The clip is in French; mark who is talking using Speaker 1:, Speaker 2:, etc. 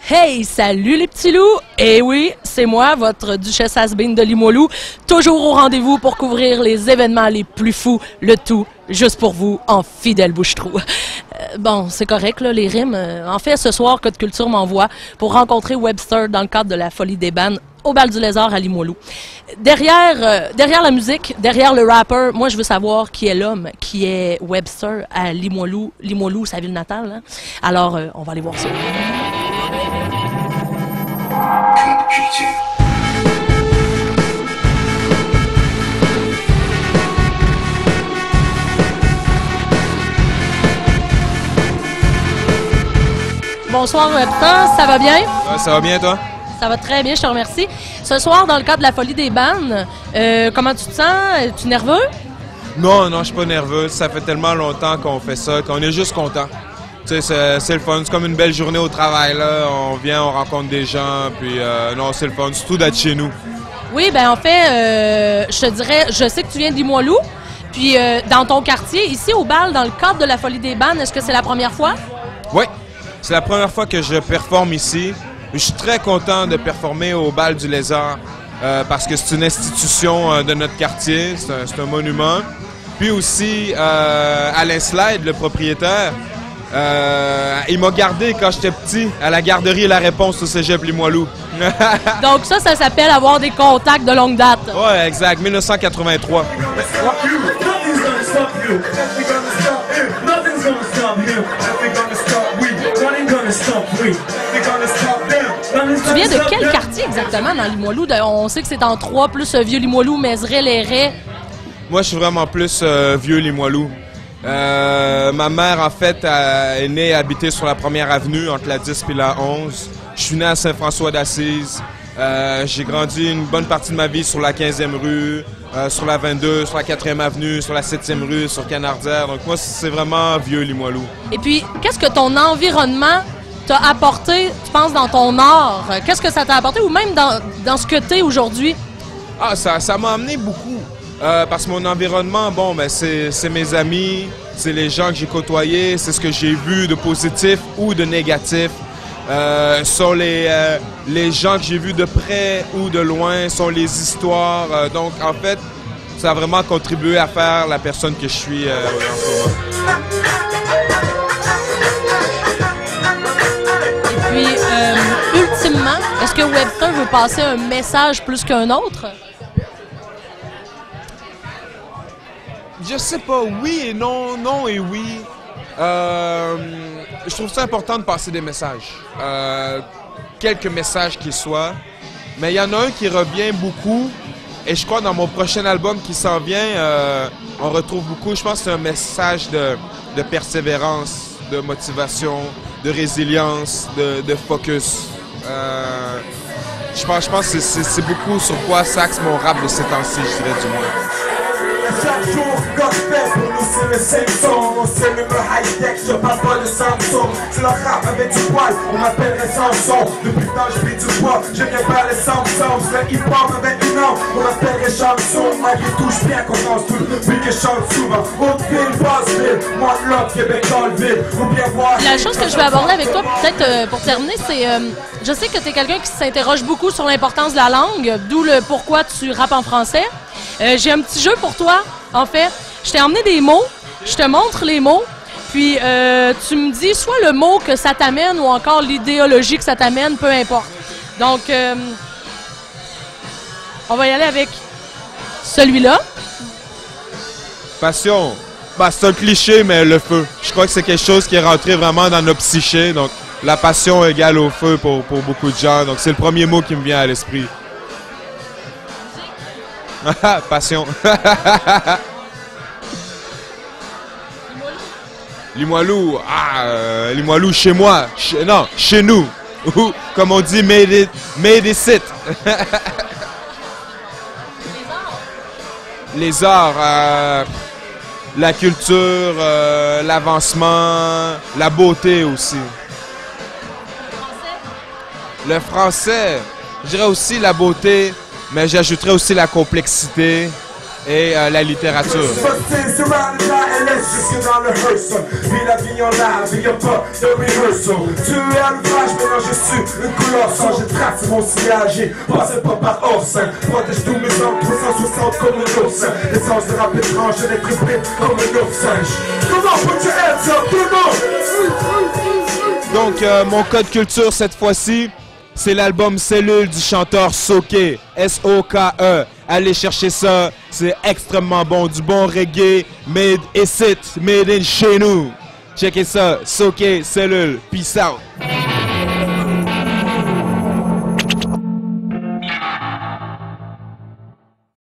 Speaker 1: Hey, salut les petits loups! Eh oui, c'est moi, votre duchesse Has-Been de Limoilou, toujours au rendez-vous pour couvrir les événements les plus fous, le tout juste pour vous, en fidèle bouche-trou. Bon, c'est correct, là, les rimes. En fait, ce soir, Code Culture m'envoie pour rencontrer Webster dans le cadre de la Folie des Bannes au Bal du Lézard à Limoilou. Derrière la musique, derrière le rapper, moi, je veux savoir qui est l'homme, qui est Webster à Limoilou. Limoilou, sa ville natale. Hein? Alors, on va aller voir ça. Bonsoir Webster, ça va bien?
Speaker 2: Ouais, ça va bien toi?
Speaker 1: Ça va très bien, je te remercie. Ce soir, dans le cadre de la Folie des Bannes, comment tu te sens? Es-tu nerveux?
Speaker 2: Non, je suis pas nerveux. Ça fait tellement longtemps qu'on fait ça qu'on est juste content. Tu sais, c'est le fun. C'est comme une belle journée au travail, là. On vient, on rencontre des gens, puis non, c'est le fun. Surtout d'être chez nous.
Speaker 1: Oui, ben en fait, je te dirais, je sais que tu viens de Limoilou, puis dans ton quartier, ici au bal, dans le cadre de la Folie des Bannes, est-ce que c'est la première fois?
Speaker 2: Oui, c'est la première fois que je performe ici. Je suis très content de performer au Bal du Lézard parce que c'est une institution de notre quartier, c'est un monument. Puis aussi, Alain Slide, le propriétaire, il m'a gardé quand j'étais petit à la garderie La Réponse au Cégep Limoilou.
Speaker 1: Donc ça s'appelle avoir des contacts de longue date.
Speaker 2: Oui, exact, 1983.
Speaker 1: Tu viens de quel quartier exactement dans Limoilou? On sait que c'est en 3 plus Vieux Limoilou, Mézeray, Lairet.
Speaker 2: Moi, je suis vraiment plus Vieux Limoilou. Ma mère, en fait, est née et habitée sur la 1er avenue, entre la 10 et la 11. Je suis né à Saint-François d'Assise. J'ai grandi une bonne partie de ma vie sur la 15e rue, sur la 22, sur la 4e avenue, sur la 7e rue, sur Canardière. Donc moi, c'est vraiment Vieux Limoilou.
Speaker 1: Et puis, qu'est-ce que ton environnement t'a apporté, tu penses, dans ton art? Qu'est-ce que ça t'a apporté ou même dans ce que t'es aujourd'hui?
Speaker 2: Ah, ça m'a amené beaucoup. Parce que mon environnement, bon, ben, c'est mes amis, c'est les gens que j'ai côtoyés, c'est ce que j'ai vu de positif ou de négatif. Sont les gens que j'ai vus de près ou de loin, sont les histoires. Donc, en fait, ça a vraiment contribué à faire la personne que je suis en ce moment.
Speaker 1: Et puis, ultimement, est-ce que Webster veut passer un message plus qu'un autre?
Speaker 2: Je sais pas, oui et non, non et oui. Je trouve ça important de passer des messages. Quelques messages qu'ils soient. Mais il y en a un qui revient beaucoup. Et je crois dans mon prochain album qui s'en vient, on retrouve beaucoup. Je pense que c'est un message de persévérance, de motivation, de résilience, de focus. Je pense que c'est beaucoup sur quoi s'axe mon rap de ces temps-ci, je dirais du moins.
Speaker 3: Chaque jour, gospel, pour nous c'est le same song. On sait même high-tech, je passe pas de Samsung. Tu la rap avec du poil, on m'appellerait Samson. Depuis le temps je fais du poids, je viens pas les Samsung. Je fais hip-hop avec une arme, on m'appellerait chanson. Malgré tout, je bien qu'on danse tout, puis que je chante souvent. Haute-ville, basse-ville, moi l'autre, Québec dans le ville. Ou bien voir.
Speaker 1: La chose que je vais aborder avec toi, peut-être pour terminer, c'est... je sais que tu es quelqu'un qui s'interroge beaucoup sur l'importance de la langue, d'où le pourquoi tu rappes en français. J'ai un petit jeu pour toi, en fait. Je t'ai emmené des mots, je te montre les mots, puis tu me dis soit le mot que ça t'amène ou encore l'idéologie que ça t'amène, peu importe. Donc, on va y aller avec celui-là.
Speaker 2: Passion. Bah, c'est un cliché, mais le feu. Je crois que c'est quelque chose qui est rentré vraiment dans notre psyché. Donc, la passion égale au feu pour beaucoup de gens. Donc, c'est le premier mot qui me vient à l'esprit. Passion. Limoilou. Limoilou chez moi. Non, chez nous. Ou, comme on dit, made it. Les arts. La culture, l'avancement, la beauté aussi. Le français, je dirais aussi la beauté, mais j'ajouterais aussi la complexité et la littérature.
Speaker 3: Je suis dans le hearse, puis la vie en live, y'a pas de rehearsal. Tu es à l'ouvrage, maintenant je suis une couleur sans. J'ai tracé mon sillage, j'ai passé pas par hors. Protège tous mes angles, 360 comme un ours. L'essence de rap étrange, je l'ai triplé comme un ours. Comment put your hands up, tout le monde?
Speaker 2: Donc, mon code culture cette fois-ci, c'est l'album Cellule du chanteur Soke, S-O-K-E. Allez chercher ça, c'est extrêmement bon, du bon reggae, made in chez nous. Checkez ça, Soke, Cellule, peace out.